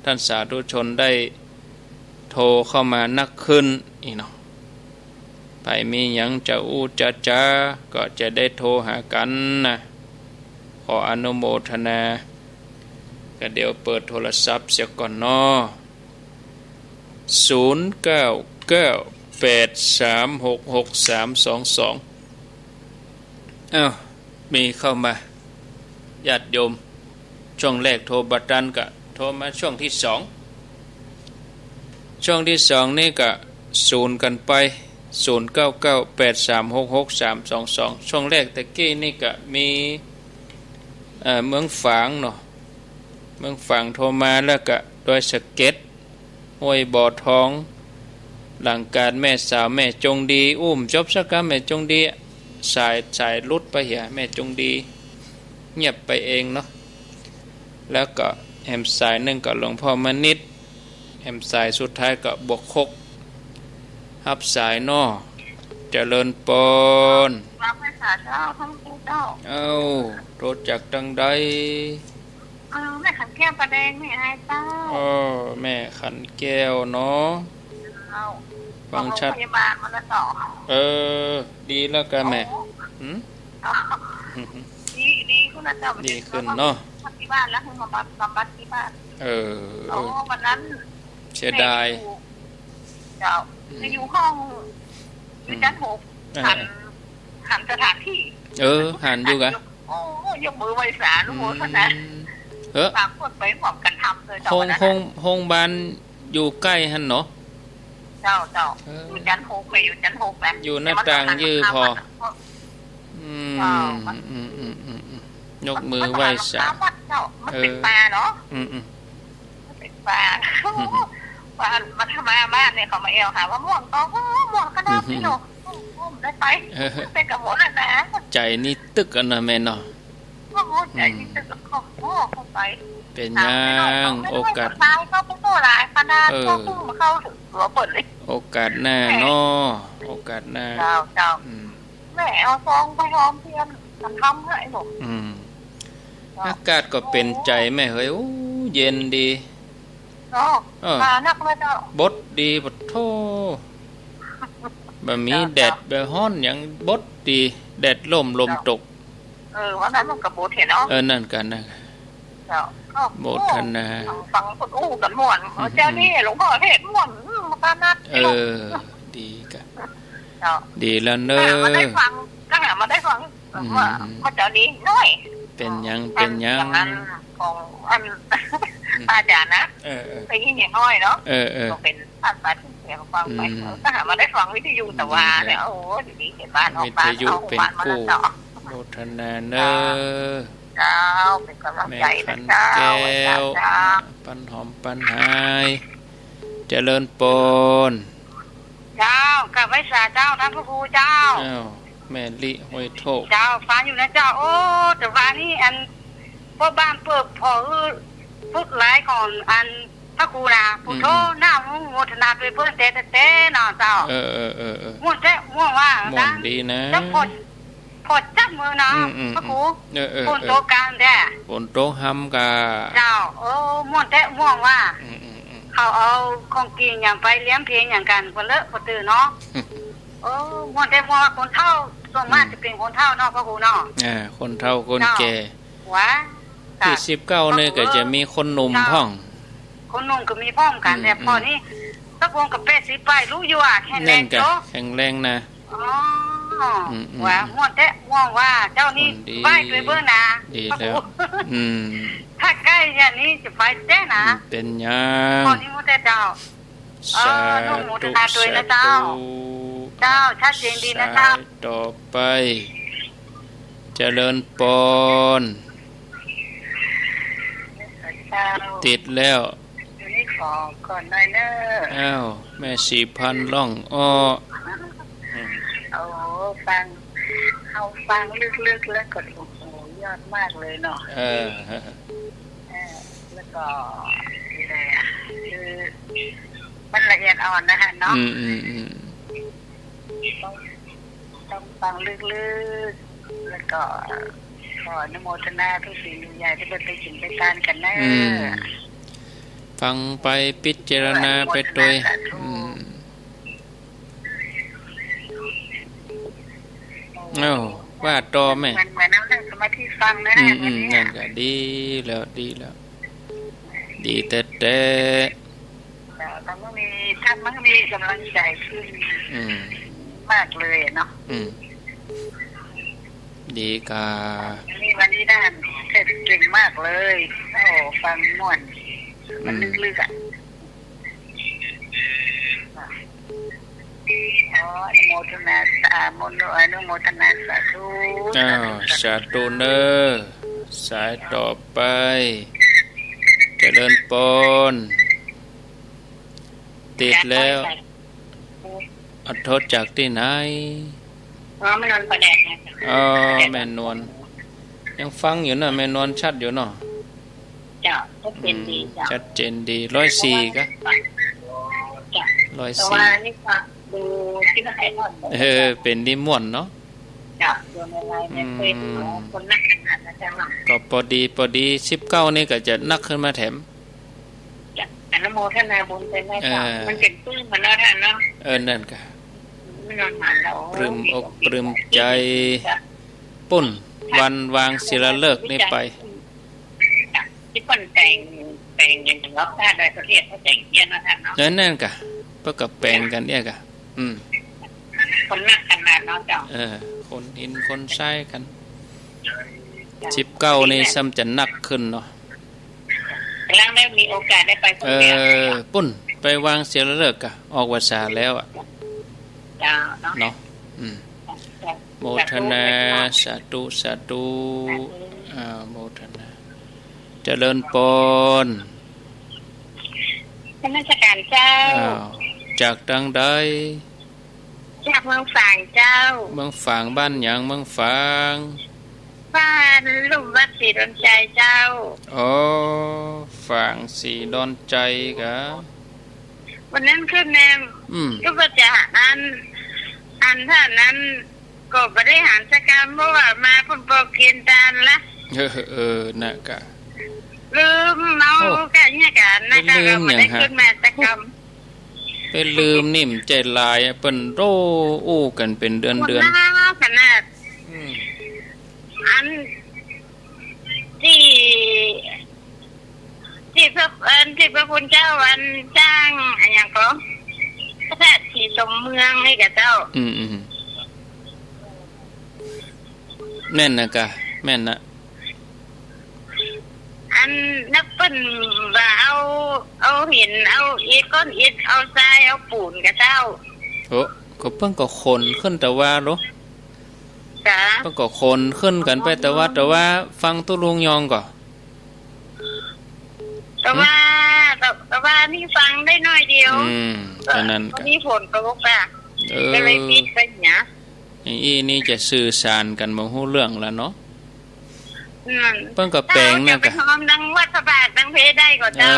A: ท่านสาธุชนได้โทรเข้ามานักขึ้นอีกเนาะไปมีหยังจะจะก็จะได้โทรหากันนะขออนุโมทนาก็เดี๋ยวเปิดโทรศัพท์เสียก่อนเนาะ0998366322อ้าวมีเข้ามาญาติโยมช่วงแรกโทรบัดดันก็โทรมาช่วงที่สองนี่ก็ศูนย์กันไป0998366322ช่วงแรกตะกี้นี่ก็มีเมืองฝางเนาะเมืองฝางโทรมาแล้วก็โดยสะเก็ดห้วยบ่อทองหลังการแม่สาวแม่จงดีจบสักกะแม่จงดีสายลุดไปเหี่ยแม่จงดีเงียบไปเองเนาะแล้วก็แหมสายหนึ่งก็หลวงพ่อมณิตแหมสายสุดท้ายก็บวกคกฮับสายนอเจริญปน
B: รับให้สาเจ้าทั้งคู่เจ้า
A: โทษจากดังใด
B: แม่ขันแก้วประแดงไม่ให้เจ้า
A: แม่ขันแก้วเนาะฟังชัด
B: พยาบาลมาแล้วต่อ
A: ดีแล้วกันแม่
B: ดีขึ้นนะเจ้า
A: ดีขึ้นเนาะ
B: ที่บ้านแล้วคือมาบำบัดที่บ้านวันนั้น
A: เสียดาย
B: เจ้าจะอยู่ห้องอยู่ชั้น6หันสถานที่
A: หันอยู่กะ
B: ยกมือไหว้สาลูกโมท่านนะฝากคนไปพร้อมกันทำเลยเจ้า
A: ห้องบ้านอยู่ใกล้หันเนาะ
B: เจ้าอยู่ชั้น6ไปอยู่ชั้น6แบบ
A: อยู่หน้าต่างยื้อพอยกมือไหว้สา
B: มันเป็นปลาเนาะเป็นปลามาทำมาบ้านเนี่ยเขามาเอวหาว่าม่วงต้องม่วงกระดาษนี่เนาะได้ไปเป็นกระโหนนะ
A: ใจนี่ตึกกันนะแม่เนาะ
B: ใจนี่ตึกเข้าไป
A: เป็นยังโอกาส
B: ตายเข้าไปโตหลายขนาดเข้าพุ่งมาเข้าถึงหัวเปิดเลย
A: โอกาสหน้าเนาะโอกาสหน้า
B: เจ้าแม่เอาซองไปหอมเทียนทำให้หนู
A: อากาศก็เป็นใจแม่เฮ้ยเย็นดี
B: มานักเลยเจ้า
A: บดดีบดโทบะมีแดดแบบฮ้อนอย่างบดดีแดดลมตก
B: วันนั้นมันกับบดเห็นเนาะ
A: นั่นกันนะโมทนา
B: ฟังคนกันม่วนเจ้านี่หลวงพ่อเทศม่วนมาการนัด
A: ดีกันดีแล้วเนอะ
B: มาได้ฟังก็หามาได้ฟังว่าพระเจ้านี้น้อย
A: เป็นยัง
B: ของอันอาจารย์นะไปยิ่งอย่างน้อยเนาะก็เป็นท่านไปที่เสียงฟังไปก็หามาได้ฟังวิทยุแต่ว่าเนี่ยโอ้ดีเห็นบ้านออกบ้านเอาบ้านมาแล้วต่อ
A: โมทนาเนอะ
B: เจ้าเป็นกำลังใจนะเจ้า
A: ปันหอมปันหายเจริญปน
B: เจ้ากับไว้สาเจ้าท่านพระครูเจ้า
A: แม่ลิห้วยโถ
B: เจ้าฟ้าอยู่นะเจ้าโอ้แต่ว่านี่อันพวกบ้านเปิดพอพึกหลายก่อนอันพระครูนะพุทโธหน้าโมทนาไปเพื่อนเต้เนาะเจ้าม่วนว่า
A: ม่วนดีนะ
B: จะพอจับมือนะพระครูฝนโตกลางแท้
A: ฝนโตห้ำกะ
B: เจ้าม่วนว่าเขาเอาของกินอย่างไปเลี้ยงเพลงอย่างกันคนเลอะคนตื่นเนาะม่วนว่าคนเท่า ส่วนมากจะเป็นคนเฒ่าเนาะพ่อครูเนาะ
A: คนเฒ่าคนแก่
B: ว้า
A: ที่19เนี่ยก็จะมีคนหนุ่มพ่อง
B: คนหนุ่มก็มีพ่อมกันแต่พอนี้สักวงกับ80ไปรู้อยู่อ่ะแข็งแรงโต
A: แข็งแรงนะ
B: อ๋อว่าม่วนแท้ม่วนว่าเจ้านี่ไปด้วยเบิ่งนะ
A: ดีแล้ว
B: ถ้าใกล้อย่างนี้จะไปแท้นะ
A: เป็นยัง
B: พอนี้ม่วนแต่เจ้าน้องโมทนาด้วยนะเจ้าเจ้าชัดเจนดีนะเจ้า
A: ต่อไปเจริญปนติดแล้ว
B: นี่ขอก่อนหน่อยเด้อ
A: อ้าวแม่4,000ล่องอ้อ
B: โอ้ฟังลึกๆแล้วก็โอ้โหยอดมากเลยเนาะแล้วก็อะไรอ่ะคือมันละเอียดอ่อนนะฮะเนาะต้องฟังลึกๆแล้วก็ขออนุโมทนาทุกสิ่งทุกอย่างที่เป็นไปกินไปทานกันนะ
A: ฟังไปพิจารณาไปโดยว่าต่อแม่
B: มันเหมือนนั่งสมาธิฟังนะ
A: นั่นก็ดีแล้วดีแต่
B: ถ้ามันมีกำลังใจขึ้นมากเลยเนาะ
A: ดีกา
B: วันนี้ด้านเทศเก่งมากเลยโอ้ฟังม่วนมันลึกๆอ่ะอนุโมทนาอนุโมทนาสาธุ
A: สาธุเนอสายต่อไปเจริญปนติดแล้วอัดโทษจากที่ไหน
B: แม่นวลประแดก
A: แม่นวลยังฟังอยู่เนาะแม่นวลชัดอยู่เนาะ
B: จ้ะชัดเจนดีจ้ะ
A: ชัดเจนดี104ก็
B: จ้ะ104ว่านี่ค่ะดูที่ไหนก่อน
A: เป็นดิม่วนเนาะ
B: จ้ะดูในไลน์ในเฟซคนนักขนาดนะจ๊ะ
A: ก็พอดี19นี่ก็จะนักขึ้นมาแถม
B: จ้ะอนุโมทนาบุญเป็นได้จ้ะมันเป็นปลื้มเหมือนแล้วท่านเนาะ
A: นั่นก็ปลื้มอกปลื้มใจปุ่นวันวางศิลาฤกษ์นี่ไป
B: ที่คนแต่งอย่างถึงรับได้โดยประเทศเขาแต่งเยี่ยนนะท่านเนาะ
A: นั่นก็เพื่อกับแปลงกันเนี่ยก็
B: คนนักขนาดเนาะจ้ะ
A: คนหินคนทรายกัน19นี่ซ้ำจะนักขึ้นเนาะ
B: แล้วได้มีโอกาสได้ไป
A: ปุ่นไปวางศิลาฤกษ์ก็ออกวาสาแล้วอ่ะเนาะโมทนาสาธุโมทนาเจริญปน
B: ท่านราชการเจ้า
A: จากดังใด
B: จากเมืองฝางเจ้า
A: เมืองฝางบ้านหยังเมืองฝาง
B: บ้านลุ่มวัดศรีดอนใจเจ้า
A: ฝางศรีดอนใจกะ
B: วันนั้นขึ้นแนมก็ประจะอันท่านนั้นก็บริหารจัดการเพราะว่ามาพุ่นโปรเกียนตานละ
A: น่ะกะ
B: ลืมเมากันเนี่ยกันนะคะเราไม่ได้ขึ้นมาจัดการ
A: เป็นลืมนิ่มใจลายเปิ้นโรอู้กันเป็นเดือน
B: ขนาดอันที่พระคุณเจ้าวันจ้างอย่างก็พระราชที่สมเมืองให้กับเจ้า
A: แม่นนะกะแม่นนะ
B: อันนับเป็นว่าเอาหินเอาอิฐก้อนอิฐเอาทรายเอาปูนกับเจ้า
A: ก็เพิ่งก็คนขึ้นแต่ว่าเนาะเพิ่งก็คนขึ้นกันไปแต่ว่าฟังตุลุงยองก่อน
B: แต่ว่านี่ฟังได้น้อยเดียว
A: ฉะนั้นก็
B: มีผลกระทบอ่ะก็เลยปิดไปเนี่ย
A: นี่จะสื่อสารกันบ่ฮู้เรื่องแล้วเนาะเพิ่นก็แปลงเนี่ยก็
B: หอมดังวัดพระบาทดังเพได้ก็เจ้า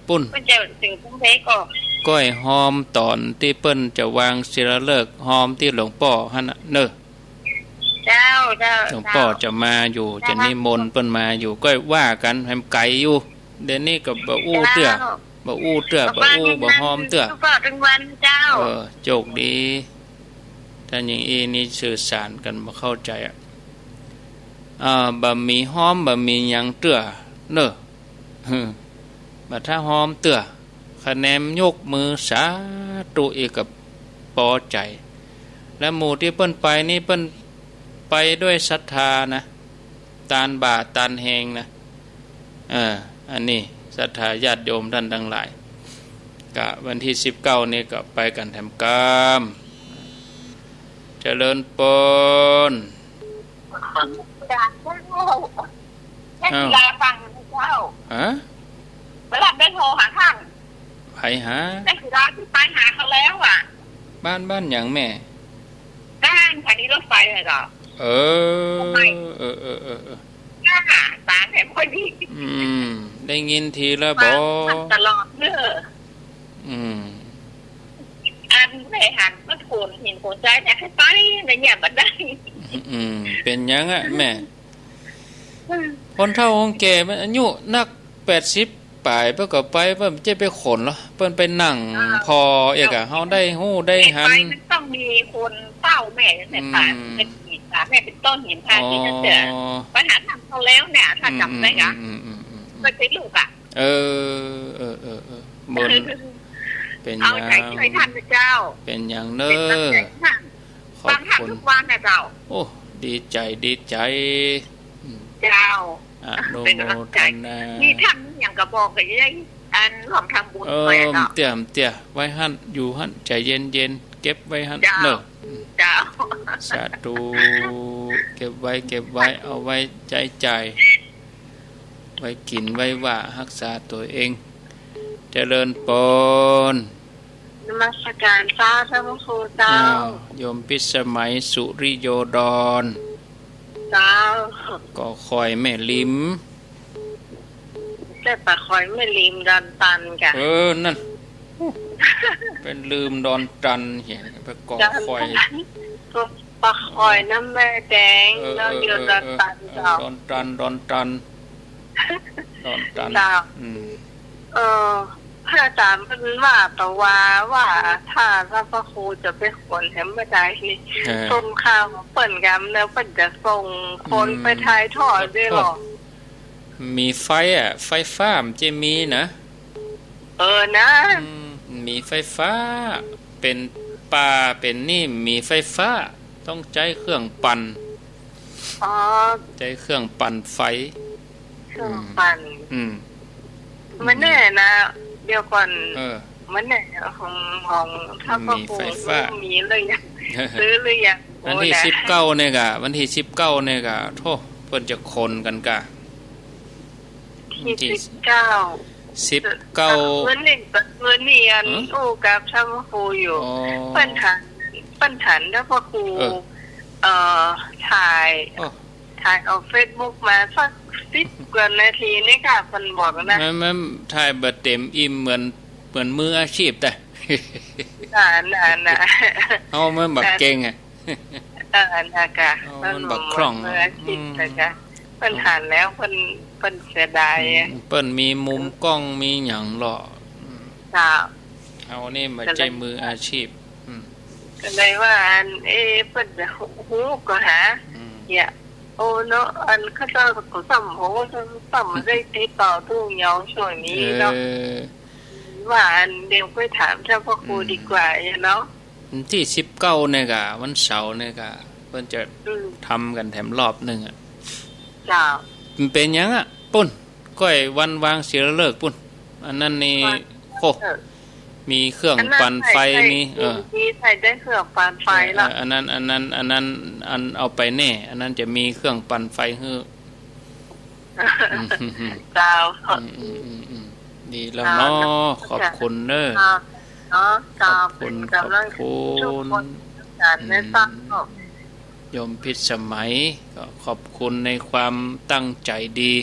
A: ปุ้น
B: เพิ่นจะถึงพุ่งเพก็
A: ก้อยหอมตอนที่เปิ้นจะวางศิลาฤกษ์หอมที่หลวงพ่อหั่นน่ะเด้อ
B: เจ้า
A: หลวงพ่อจะมาอยู่จะนิมนต์เปิ้นมาอยู่ก็ว่ากันให้ไกลอยู่เดี๋ยวนี้ก็บ่อู้เตื้อบ่อู้เตื้อบ่อู้บ่หอมเตื้อ
B: ทุกวันเจ้า
A: โชคดี ถ้าอย่างอีนี่สื่อสารกันบ่เข้าใจอ่ะบะหมี่หอมบะหมี่หยังเตื้อเน้อบัดถ้าหอมเตื้อคะแนนยกมือสาธุอีกกับปอใจและหมู่ที่เปิ้นไปนี่เปิ้นไปด้วยศรัทธานะตานบาตานแหงนะอันนี้ศรัทธาญาติโยมท่านทั้งหลายกะวันที่19นี่ก็ไปกันแถมกามเจริญปน
B: เวลาฟังเจ้าเวลาได้โทรหาท่าน
A: ไปหา
B: ได้เวลาที่ไปหาเขาแล้วอ่ะ
A: บ้านอย่างแม่
B: บ้านสถานีรถไฟเลยเหรอตาแถมพอดี
A: ได้ยินทีละบ่
B: ตลอดเด้ออันแม่หันมาโผล่เห็นโผล่ใจเนี่ยให้ไปในเนี่ยบัดได้
A: เป็นยังอ่ะแม่คนเฒ่าของแก่มันอายุนัก80ปลายเพิ่นก็ไปเพิ่นจะไปขนเหรอเพิ่นไปนั่งพอเอกอ่ะเฮาได้ฮู้ได้หัน
B: มันต้องมีคนเฝ้าแม่แต่ป่านเป็นอีกแม่เป็นต้นหินพาที่จะเจอปัญหาทำเขาแล้วเนี่ยถ้าจำได้กะมันเป็นลูกอ่ะ
A: บนเป็น
B: เอาใจช่วยท่านเจ้า
A: เป็นอย่างเน้อ
B: ขอบคุณทุกวันนะเจ้า
A: โอ้ดีใจ
B: เจ้า
A: เป็นกำลังใจ
B: นี่ทำอย่างกระบอกกันยังอันของทำบุญไปเนาะ
A: เตี่ยไว้หั่นอยู่หั่นใจเย็นเก็บไว้หั่นเนอะ
B: เจ้า
A: สาธุเก็บไว้เอาไว้ใจไว้กินไว้ว่ารักษาตัวเองเจริญปน
B: นมัสการพระธรรมครูเจ้า
A: โยมพิสมัยสุริโยดร
B: เจ้า
A: ก็คอยแม่ลิม
B: แต่ปะคอยไม่ลิมดอนตันกะ
A: นั่นเป็นลืมดอนตันเห็นไปก่อคอย
B: ปะคอยน้ำแม่แดงแล้วเดียวดอนตันเจ้า
A: ดอนตันเจ้า
B: พระอาจารย์เป็นว่าแต่ว่าถ้าพระครูจะไปขนแถมไม่ได้นี่ต้นข้าวเปิ่นกันแล้วเปิ่นจะส่งคนไปทายทอดด้วยหรอ
A: มีไฟฟ้ามันจะมีนะ
B: นะ
A: มีไฟฟ้าเป็นป่าเป็นนี่มีไฟฟ้าต้องใช้เครื่องปั่นใช้เครื่องปั่นไฟ
B: เครื่องปั่นมันแน่นะเดี๋ยวก่อนมันแน่ของถ้าพ่อครูมีเลยซื้อเลยยัง
A: วันที่19เนี่ยกะวันที่19เนี่ยกะโธ่เพิ่นจะคนกันกะ
B: ที่19เมื่อนี่อันกับช่างครูอยู่ปัญหาถ้าพ่อครูถ่ายเอา Facebook มาสัก10 กว่านาทีนี่ค่ะเพิ่นบอกนะ
A: ไม่ถ่ายบ่เต็มอิ่มเหมือนมืออาชีพแต่
B: น่ะ
A: เฮามันบักเก่งอ่ะ
B: นะคะ
A: มันบักคล่อง
B: มืออาชีพนะคะเพิ่นหาแล้วเพิ่นเสียดาย
A: เปิ้นมีมุมกล้องมีหยังหรอ
B: จ้า
A: เอานี่มาใจมืออาชีพ
B: ก็เลยว่าเพิ่นจะฮู้ก็หาเนี่ยเนาะอันเขาจะก็สัมโหสัมได้ติดต่อทุกอย่างช่วงนี้เนาะว่าอันเดี๋ยวไปถามเจ้าพ่อครูดีกว่าเนาะ
A: ที่19เนี่ยกะวันเสาร์เนี่ยกะเพิ่นจะทำกันแถมรอบนึงอ่ะ
B: จ้า
A: มันเป็นหยังอ่ะปุ้นก้อยวันวางเสียเลิกปุ้นอันนั้นนี่โคมีเครื่องปั่นไฟมี
B: ใส่ได้เครื่องปั่นไฟแล้ว
A: อันนั้นเอาไปแน่อันนั้นจะมีเครื่องปั่นไฟฮื้อ
B: เจ้า
A: ดีแล้วเนาะขอบคุณเด้อขอบคุณโยมพิสมัยก็ขอบคุณในความตั้งใจดี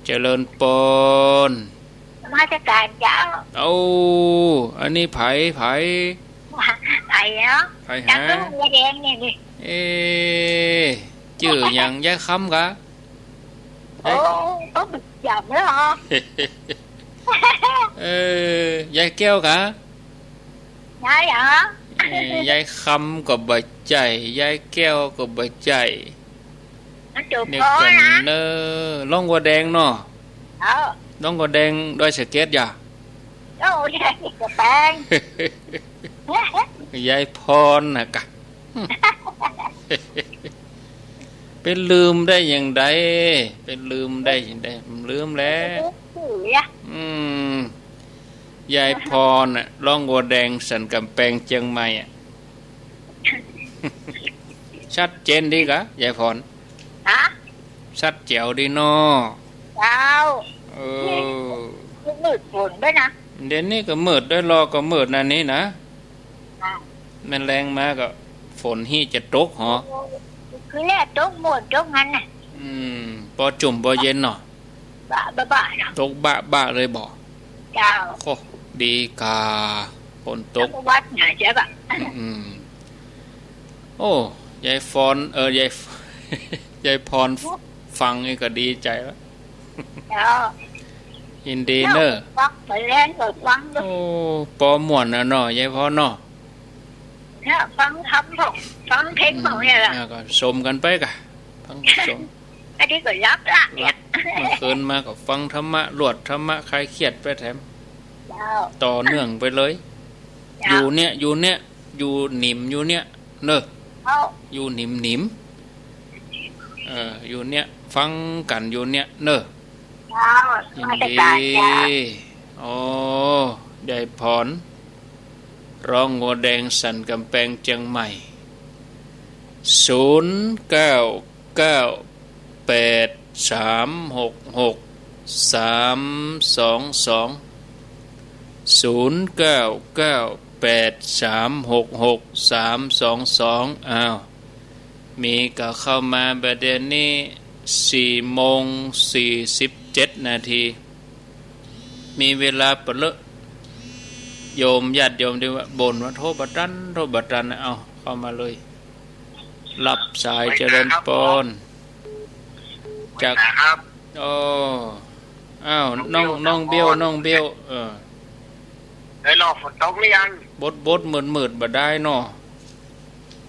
A: เจริญปน
B: มาจากการเจ้า
A: อันนี้ไผ
B: เนาะ
A: ไผฮะ
B: แดงเนี่ยดิ
A: ชื่อหยังยายคำกะ
B: บึกจับแล้วเหรอย
A: ายแก้วกะ
B: ยายเหรอ
A: ยายคำก็บ่ใจยายแก้วก็บ่ใจ
B: มันจบ
A: เนี่ย
B: พอ
A: กัน
B: นะ
A: เนอล่องวัวแดงเนาะ
B: เอา
A: ล่องวัวแดงดอยสะเก็ดอย่า
B: โอ้ยกระแปง
A: ยายพรน่ะกะ เป็นลืมได้อย่างใดเป็นลืมได้อย่างใดลืมแล้วยายพรน่ะล่องวัวแดงสันกำแพงเชียงใหม่อ่ะ ชัดเจนดีกะยายพร
B: ฮะ
A: ชัดแจ๋วดีเนาะ
B: เจ้ามืดฝนด้วยนะ
A: เดี๋ยวนี้ก็มืดด้วยรอก็มืดนั่นนี้นะมันแรงมาก็ฝนที่จะตกหรอ
B: คือแรกตกหมดตกงั้นน่ะ
A: พอจุ่มพอเย็นเนาะ
B: บ้าเนาะ
A: ตกบะเลยบ่
B: เจ้า
A: โอ้ดีกาฝนตก
B: วัดไหนใช่ปะ
A: โอ้ยายฟอนยายพรฟังนี่ก็ดีใจแล้วยินดีเนอะ
B: ฟังไปแรงก็ฟัง
A: โอ้ปอม่วนน่ะเนาะยายพรเนาะ
B: เนี่ยฟังทำของฟังเพลงของเนี่ยล่ะ
A: ก็ชมกันไปกะฟังชม
B: ไอ้ที่ก็รับละเนี่ย
A: เมื่อคืนมาก็ฟังธรรมะรวดธรรมะคลายเครียดไปแถมต่อเนื่องไปเลยอยู่เนี่ยอยู่หนิมอยู่เนี่ยเนอะอยู่หนิมอยู่เนี่ยฟังกันอยู่เนี่ยเนอะยินดีโอ้ยายพรร้องงัวแดงสันกำแพงเชียงใหม่0998366322อ้าวมีก็เข้ามาประเด็นนี้4:47 นาทีมีเวลาเปลอะโยมญาติโยมดีว่าบ่นว่าโทรบัตรันเอาเข้ามาเลยรับสายเจริญปอนจากโอ้อ้าวน้องเบี้ยว
B: ได้รอฝนตกหรือยัง
A: บดมืดบ่ได้เนาะ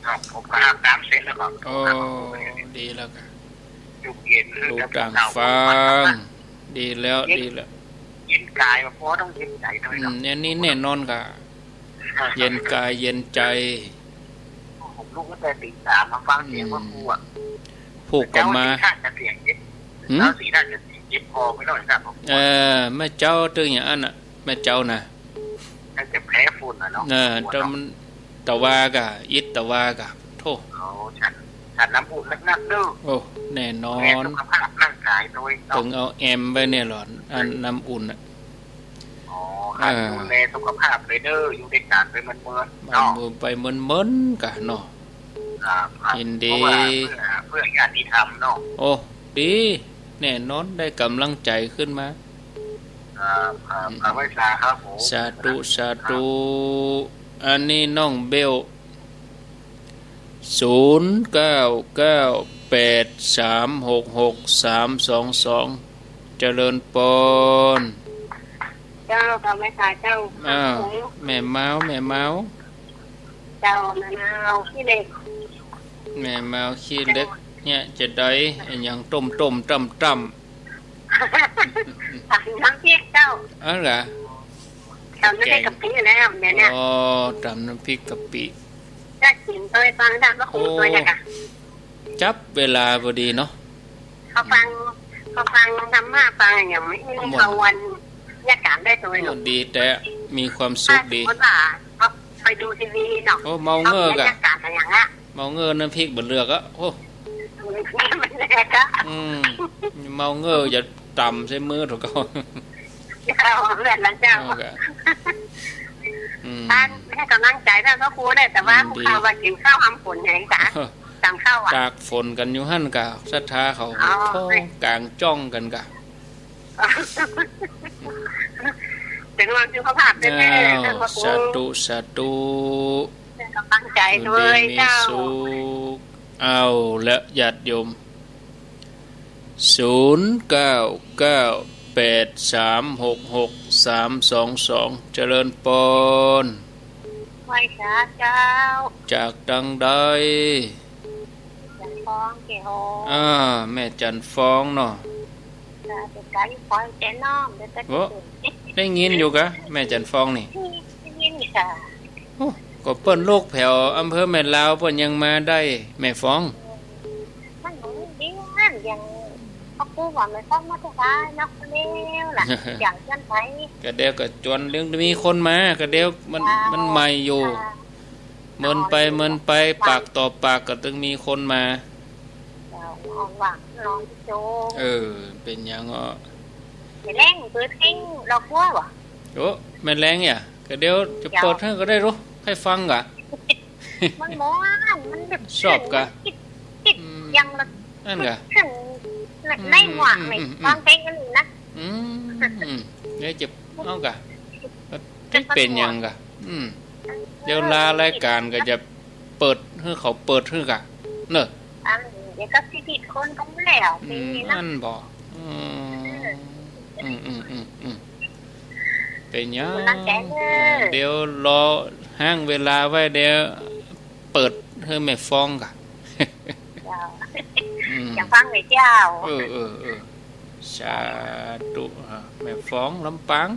B: ครับผมก็อาบน้ำเสร็จแล้วครับ
A: โอ้ดีแล้วครับ
B: อยู่เย็น
A: ลูกต่างฟังดีแล้วเ
B: ย็นกายมาเพราะต้องเย็นใจด้วยครับ
A: เนี่ยนี่แน่นอนค่ะเย็นกายเย็นใจ
B: ผมลูกก็แต่ตีสามมาฟังเสียงว่าครูอ่ะ
A: ผูกกับมา
B: จะเสียงเย็นแล้วสีน่าจะเย็นพอไม่ต้องครับผม
A: แม่เจ้าตึงอย่างนั้นอ่ะแม่เจ้าน่ะ
B: น่าจะแพ้ฝุ่นอ่ะเนาะ
A: ตะวากะอิดตะวากะโธ่
B: ฉันน้ำอุ่นนักๆด้วย
A: โอ้แน่นอน
B: สุขภาพร่างกายโดย
A: ถึงเอาแอมไปเนี่ยหรออันน้ำอุ่นอ่ะ
B: ดูแลสุขภาพไปเด้ออยู่ในการไปมัน
A: ไปเมินกะเนาะยินดี
B: เพื่อญาติธรรมเนาะ
A: โอ้ดีแน่นอนได้กำลังใจขึ้นมา
B: ครับผม
A: สาธุอันนี้น้องเบล0998366322เจริญปอน
B: เจ้าทำไม่ตายเจ้า
A: แม่เมา
B: เจ้าแม่เมาขี้เล็ก
A: เนี่ยจะได้อย่างต้มจ้ำ
B: น้ำพริกเจ้า
A: เหรอ
B: ทำน้ำพริกกะปิแล้วเนี่ย
A: อ๋อทำน้ำพริกกะปิ
B: จะกินตัวฟังได้ก็คงตัวเนี่ยค่ะ
A: จับเวลาพอดีเนาะ
B: เขาฟังธรรมะฟังอย่างไม่เขาวันยากาศได้ตัวหนู
A: ดีแต่มีความสุขดี
B: เขาไปดูทีวีเนาะ
A: โอ้เมาเงือกอะเมาเงือกน้ำพริกบนเรือก็โอ้เมาเงือกอย่าต่ำใช้มือถูกต้อง
B: เจ้าท่านให้กำลังใจท่านก็ครูได้แต่ว่าผู้ข่าวว่ากินข้าวทำฝนไงจ๊ะจำข้าวอ่ะ
A: ตากฝนกันอยู่หั่นกะศรัทธาเขากลางจ้องกันกะ
B: เป็นวันสุขภาพแน่ๆท่าน
A: สาธุ
B: กำลังใจด้วยเจ้า
A: เอาและญาติโยม0998366322เจริญปอน
B: ไหว้สาเจ้า
A: จากดังใด
B: จันฟ้องเกี่ยว
A: แม่จันฟ้องเนาะ
B: จะเป็นการคอยเจ้น้อมเดี๋ยวจะ
A: โอ้ได้ยินอยู่กะแม่จันฟ้องนี่
B: ยินค่ะ
A: โอ้ก็เปิ้นลูกแผ่วอำเภอแม่ลาวเปิ้นยังมาได้แม่ฟ้อง
B: มันหนูดีนั่นอย่างเขาพูดว่าไม่ต้องมาจะได้นักเลี้ยวล่ะอย่างเช่นไทย
A: ก็เดี๋ยวก็จวนเรื่องมีคนมาก็เดี๋ยวมันใหม่อยู่เมินไปปากต่อปากก็ต้องมีคนมา
B: นอนว่างนอนโจ
A: เป็นหยังอ่ะ
B: ไปแรงเปิดทิ้งเรากลัววะ
A: โอ้แม่นแรงเนี่ยก็เดี๋ยวจะเปิดให้ก็ได้รู้ให้ฟังกะ
B: มันม้วนมันแบบ
A: ชอบกะ
B: คิดยังละ
A: นั่นกะ
B: ถึงในหวังในฟังเพลงกันนะ
A: เดี๋ยวจะเอากะที่เป็นหยังกะเดี๋ยวลารายการก็จะเปิดให้เขาเปิดให้กะเนอะ
B: เดี๋ยวก็สิผิดคนกันแล้วปีนี้นะ
A: นั่นบอกเป็นหยังเดี๋ยวรอห้างเวลาไว้เดี๋ยวเปิดให้แม่ฟ้องกะ
B: อยากฟังเลยเจ้า
A: สาธุแม่ฟ้องลำปาง